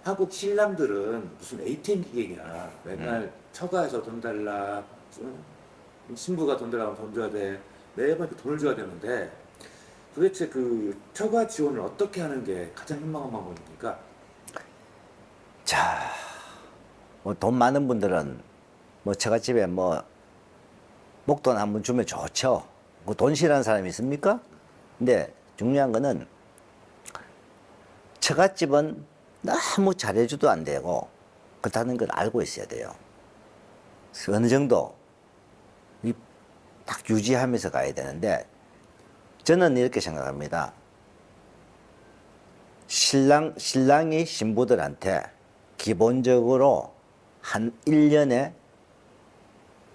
한국 신랑들은 무슨 ATM 기계냐. 맨날 처가에서 돈 달라. 신부가 돈 달라면 돈 줘야 돼. 매번 이렇게 돈을 줘야 되는데 도대체 그 처가 지원을 어떻게 하는 게 가장 현명한 방법입니까? 자, 뭐 돈 많은 분들은 뭐 처갓집에 뭐 목돈 한 번 주면 좋죠. 뭐 돈 싫어하는 사람이 있습니까? 근데 중요한 거는 처갓집은 너무 잘해줘도 안 되고 그렇다는 걸 알고 있어야 돼요. 그래서 어느 정도 딱 유지하면서 가야 되는데 저는 이렇게 생각합니다. 신랑이 신부들한테 기본적으로 한 1년에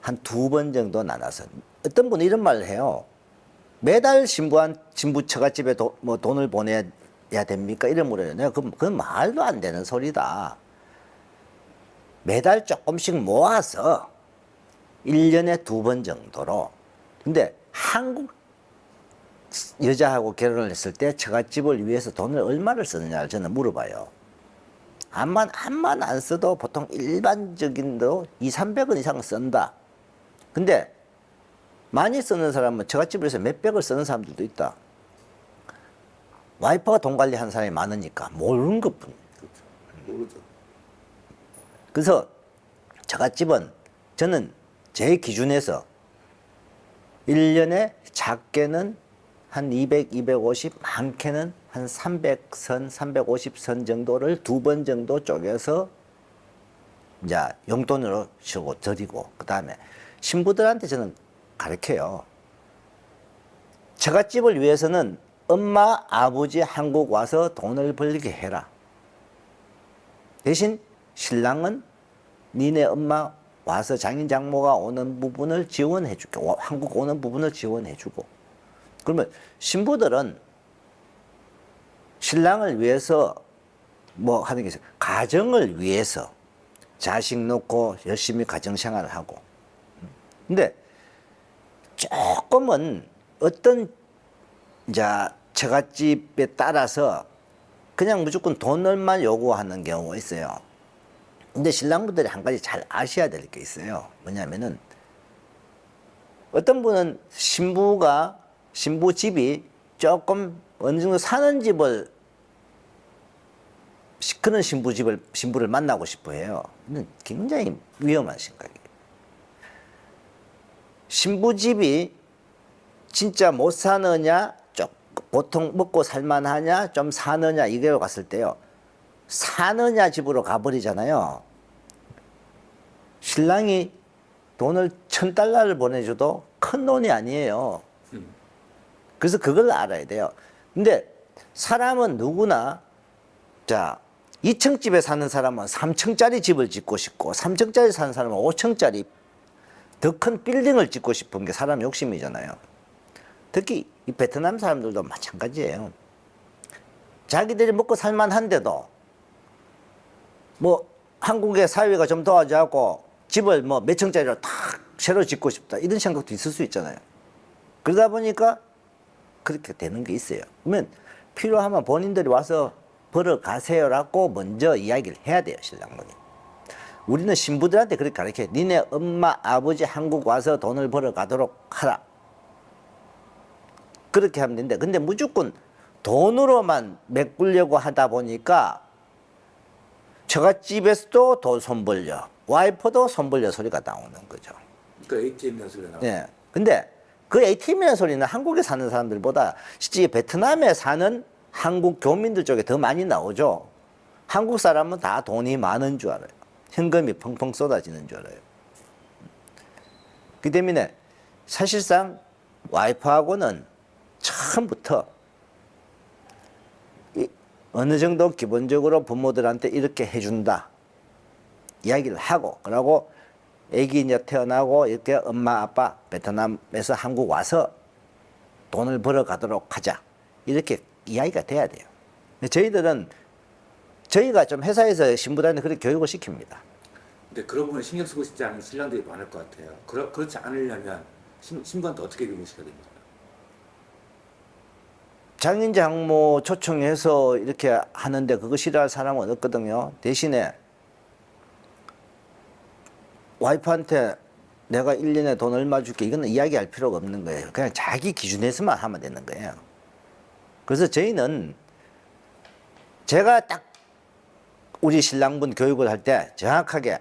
한 2번 정도 나눠서 어떤 분은 이런 말을 해요. 매달 신부 처갓집에 뭐 돈을 보내야 됩니까? 이런 물어요. 내가 그건 말도 안 되는 소리다. 매달 조금씩 모아서 1년에 2번 정도로. 근데 한국 여자하고 결혼을 했을 때 처갓집을 위해서 돈을 얼마를 쓰느냐를 저는 물어봐요. 암만 안 써도 보통 일반적인 도 200~300원 이상 쓴다. 근데 많이 쓰는 사람은 처갓집을 위해서 몇백을 쓰는 사람들도 있다. 와이프가 돈 관리하는 사람이 많으니까 모르는 것뿐. 그렇죠. 모르죠. 그래서 처갓집은 저는 제 기준에서 1년에 작게는 한 200, 250, 많게는 한 300선, 350선 정도를 2번 정도 쪼개서 이제 용돈으로 주고 드리고, 그 다음에 신부들한테 저는 가르쳐요. 처갓집을 위해서는 엄마, 아버지 한국 와서 돈을 벌게 해라. 대신 신랑은 니네 엄마 와서 장인 장모가 오는 부분을 지원해 줄게. 한국 오는 부분을 지원해 주고. 그러면 신부들은 신랑을 위해서 뭐 하는 게 있어요. 가정을 위해서 자식 놓고 열심히 가정생활을 하고. 근데 조금은 어떤 이제 처갓집에 따라서 그냥 무조건 돈을만 요구하는 경우가 있어요. 근데 신랑분들이 한 가지 잘 아셔야 될 게 있어요. 뭐냐면은 어떤 분은 신부 집이 조금 어느 정도 사는 집을 그런 신부를 만나고 싶어 해요. 굉장히 위험한 생각이에요. 신부 집이 진짜 못 사느냐, 보통 먹고 살만하냐, 좀 사느냐, 이걸 갔을 때요. 사느냐 집으로 가버리잖아요. 신랑이 돈을 $1000를 보내줘도 큰 돈이 아니에요. 그래서 그걸 알아야 돼요. 근데 사람은 누구나, 자, 2층 집에 사는 사람은 3층짜리 집을 짓고 싶고, 3층짜리 사는 사람은 5층짜리 더 큰 빌딩을 짓고 싶은 게 사람 욕심이잖아요. 특히 이 베트남 사람들도 마찬가지예요. 자기들이 먹고 살만한데도 뭐 한국의 사회가 좀 도와줘갖고 집을 뭐 몇 층짜리로 탁 새로 짓고 싶다, 이런 생각도 있을 수 있잖아요. 그러다 보니까 그렇게 되는 게 있어요. 그러면 필요하면 본인들이 와서 벌어 가세요라고 먼저 이야기를 해야 돼요, 신랑분이. 우리는 신부들한테 그렇게 가르쳐요. 니네 엄마, 아버지 한국 와서 돈을 벌어 가도록 하라. 그렇게 하면 되는데, 근데 무조건 돈으로만 메꾸려고 하다 보니까 처갓집에서도 돈 손벌려, 와이프도 손벌려 소리가 나오는 거죠. 그러니까 ATM이라는 소리가 나와요. 예. 근데 그 ATM이라는 소리는 한국에 사는 사람들보다 실제 베트남에 사는 한국 교민들 쪽에 더 많이 나오죠. 한국 사람은 다 돈이 많은 줄 알아요. 현금이 펑펑 쏟아지는 줄 알아요. 그 때문에 사실상 와이프하고는 처음부터 어느 정도 기본적으로 부모들한테 이렇게 해준다 이야기를 하고, 그러고 애기 이제 태어나고 이렇게 엄마 아빠 베트남에서 한국 와서 돈을 벌어 가도록 하자, 이렇게 이야기가 돼야 돼요. 저희가 좀 회사에서 신부들한테 그렇게 교육을 시킵니다. 근데 그런 부분에 신경 쓰고 싶지 않은 신랑들이 많을 것 같아요. 그렇지 않으려면 신부한테 어떻게 교육시켜야 됩니까? 장인 장모 초청해서 이렇게 하는데 그거 싫어할 사람은 없거든요. 대신에 와이프한테 내가 1년에 돈 얼마 줄게 이거는 이야기할 필요가 없는 거예요. 그냥 자기 기준에서만 하면 되는 거예요. 그래서 저희는 제가 딱 우리 신랑분 교육을 할 때 정확하게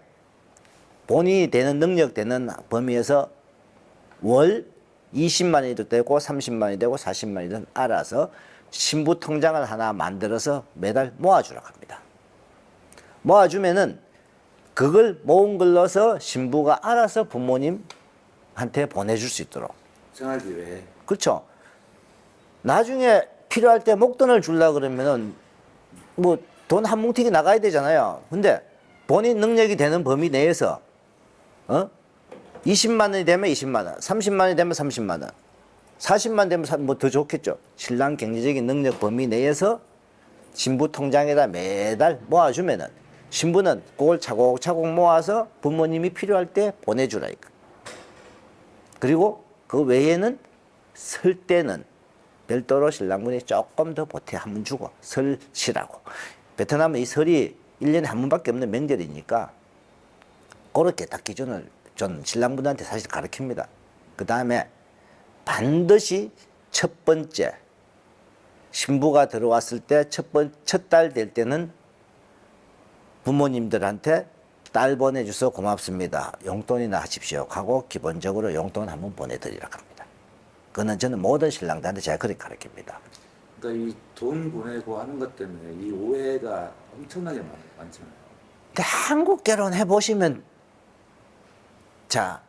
본인이 되는 능력 되는 범위에서 월 20만 원이도 되고 30만 원이 되고 40만 원이든 알아서 신부 통장을 하나 만들어서 매달 모아주라고 합니다. 모아주면은 그걸 모은 걸 넣어서 신부가 알아서 부모님한테 보내줄 수 있도록. 생활비 외에. 그렇죠. 나중에 필요할 때 목돈을 주려고 그러면은 뭐 돈 한 뭉티기 나가야 되잖아요. 근데 본인 능력이 되는 범위 내에서 20만 원이 되면 20만 원, 30만 원이 되면 30만 원, 40만 되면 뭐 더 좋겠죠. 신랑 경제적인 능력 범위 내에서 신부 통장에다 매달 모아주면은 신부는 그걸 차곡차곡 모아서 부모님이 필요할 때 보내주라 이거. 그리고 그 외에는 설 때는 별도로 신랑분이 조금 더 보태 한번 주고 설치라고. 베트남은 이 설이 1년에 한 번밖에 없는 명절이니까 그렇게 딱 기준을 전 신랑분한테 사실 가르칩니다. 그 다음에 반드시 첫 번째 신부가 들어왔을 때 첫 달 될 때는 부모님들한테 딸 보내주셔서 고맙습니다. 용돈이나 하십시오. 하고 기본적으로 용돈 한번 보내드리라고 합니다. 그거는 저는 모든 신랑들한테 제가 그렇게 가르칩니다. 그러니까 이 돈 보내고 하는 것 때문에 이 오해가 엄청나게 많잖아요. 근데 한국 결혼 해보시면 자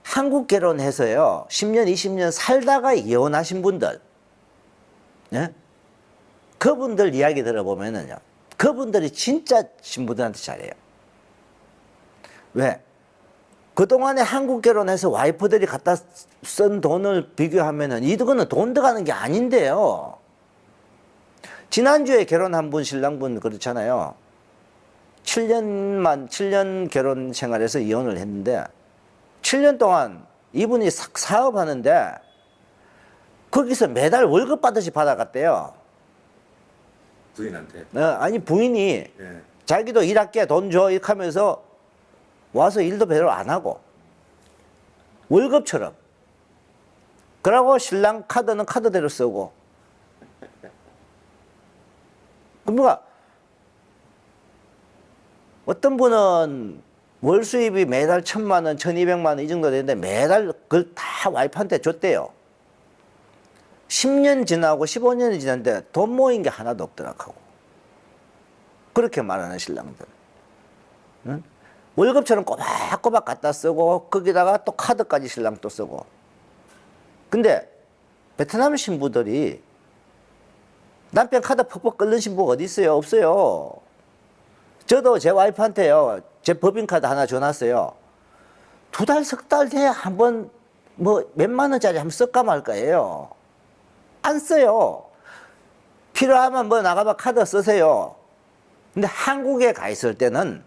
한국 결혼해서요 10년 20년 살다가 이혼하신 분들 예? 그분들 이야기 들어보면은요 그분들이 진짜 신부들한테 잘해요. 왜? 그동안에 한국 결혼해서 와이프들이 갖다 쓴 돈을 비교하면은 이거는 돈 들어가는 게 아닌데요. 지난주에 결혼한 분 신랑분 그렇잖아요. 7년 결혼 생활에서 이혼을 했는데 7년 동안 이분이 사업하는데 거기서 매달 월급 받듯이 받아갔대요. 부인한테. 아니 부인이 예. 자기도 일할게 돈 줘 이렇게 하면서 와서 일도 별로 안 하고 월급처럼 그러고 신랑 카드는 카드대로 쓰고 그러니까 어떤 분은 월 수입이 매달 1,000만 원, 1,200만 원 이 정도 되는데 매달 그걸 다 와이프한테 줬대요. 10년 지나고 15년이 지났는데 돈 모인 게 하나도 없더라고. 그렇게 말하는 신랑들. 응? 월급처럼 꼬박꼬박 갖다 쓰고 거기다가 또 카드까지 신랑 또 쓰고. 근데 베트남 신부들이 남편 카드 퍽퍽 끓는 신부가 어디 있어요? 없어요. 저도 제 와이프한테요. 제 법인카드 하나 줘놨어요. 2달, 석 달 뒤에 한번 뭐 몇만 원짜리 한번 쓸까 말까예요. 안 써요. 필요하면 뭐 나가봐 카드 쓰세요. 근데 한국에 가 있을 때는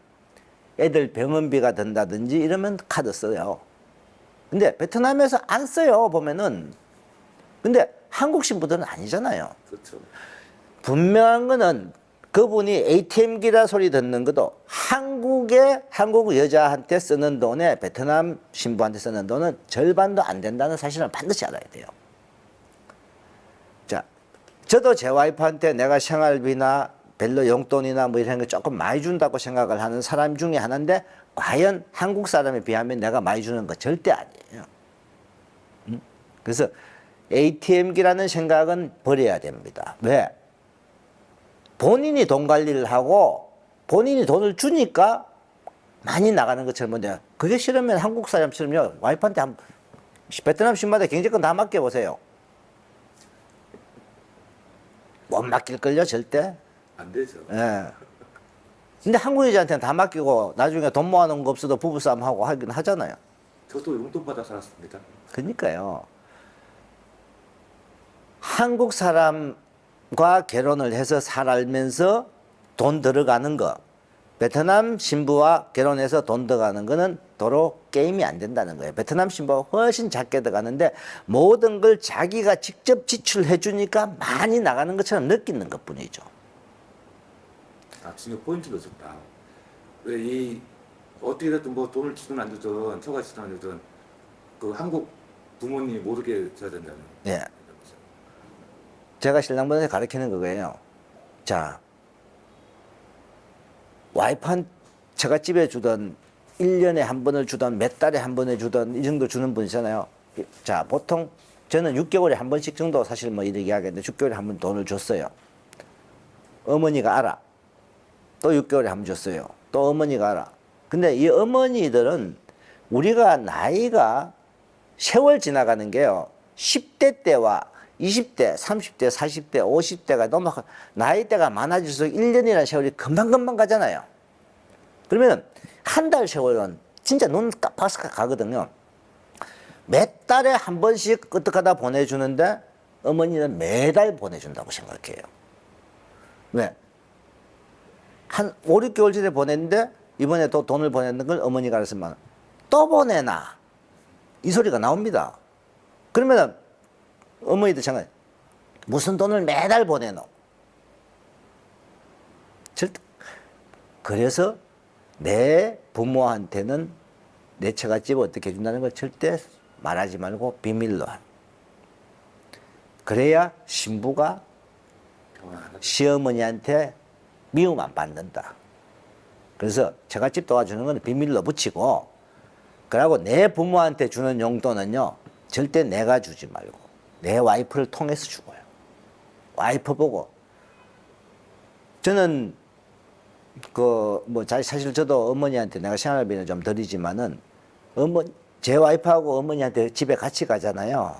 애들 병원비가 든다든지 이러면 카드 써요. 근데 베트남에서 안 써요, 보면은. 근데 한국 신부들은 아니잖아요. 그렇죠. 분명한 거는 그분이 ATM기라 소리 듣는 것도 한국 여자한테 쓰는 돈에 베트남 신부한테 쓰는 돈은 절반도 안 된다는 사실을 반드시 알아야 돼요. 자, 저도 제 와이프한테 내가 생활비나 별로 용돈이나 뭐 이런 거 조금 많이 준다고 생각을 하는 사람 중에 하나인데 과연 한국 사람에 비하면 내가 많이 주는 거 절대 아니에요. 그래서 ATM기라는 생각은 버려야 됩니다. 왜? 본인이 돈 관리를 하고 본인이 돈을 주니까 많이 나가는 것처럼 뭔데 그게 싫으면 한국 사람처럼요 와이프한테 베트남 신부한테 경제권 다 맡겨보세요. 못 맡길걸요 절대. 안 되죠. 예. 근데 한국 여자한테는 다 맡기고 나중에 돈 모아놓은 거 없어도 부부싸움 하고 하긴 하잖아요. 저도 용돈 받아 살았습니다. 그러니까요. 한국 사람과 결혼을 해서 살면서 돈 들어가는 거 베트남 신부와 결혼해서 돈 들어가는 거는 도로 게임이 안 된다는 거예요. 베트남 신부가 훨씬 작게 들어가는데 모든 걸 자기가 직접 지출해 주니까 많이 나가는 것처럼 느끼는 것 뿐이죠. 아, 지금 포인트도 좋다. 왜 이 어떻게 됐든 뭐 돈을 주든 안 주든 처가 주든 안 주든 그 한국 부모님이 모르게 줘야 된다는. 예. 제가 신랑분한테 가르치는 그거예요. 자, 와이프한 제가 집에 주던 1년에 한 번을 주던 몇 달에 한 번에 주던 이 정도 주는 분이잖아요. 자, 보통 저는 6개월에 한 번씩 정도 사실 뭐 이렇게 하겠는데 6개월에 한 번 돈을 줬어요. 어머니가 알아. 또 6개월에 한 번 줬어요. 또 어머니가 알아. 근데 이 어머니들은 우리가 나이가 세월 지나가는 게요. 10대 때와 20대, 30대, 40대, 50대가 너무 나이대가 많아질수록 1년이라는 세월이 금방금방 가잖아요. 그러면 한 달 세월은 진짜 눈 깜빡 가거든요. 몇 달에 한 번씩 어떡하다 보내주는데 어머니는 매달 보내준다고 생각해요. 왜? 한 5, 6개월 전에 보냈는데 이번에 또 돈을 보냈는 걸 어머니가 그랬으면 또 보내나? 이 소리가 나옵니다. 그러면 어머니도 생각해. 무슨 돈을 매달 보내노? 절대. 그래서 내 부모한테는 내 처갓집 어떻게 해준다는 걸 절대 말하지 말고 비밀로 한. 그래야 신부가 시어머니한테 미움 안 받는다. 그래서 처갓집 도와주는 건 비밀로 붙이고, 그리고 내 부모한테 주는 용돈은요, 절대 내가 주지 말고 내 와이프를 통해서 주고요. 와이프 보고. 저는 사실 저도 어머니한테 내가 생활비는 좀 드리지만은 제 와이프하고 어머니한테 집에 같이 가잖아요.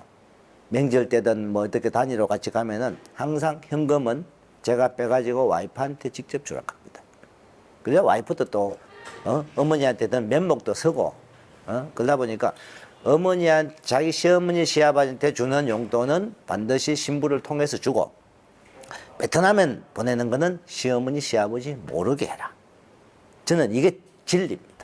명절 때든 뭐 어떻게 단위로 같이 가면은 항상 현금은 제가 빼가지고 와이프한테 직접 주라 합니다. 그래야 와이프도 또 어머니한테는 면목도 서고 그러다 보니까 자기 시어머니 시아버지한테 주는 용돈은 반드시 신부를 통해서 주고, 베트남에 보내는 거는 시어머니 시아버지 모르게 해라. 저는 이게 진리입니다.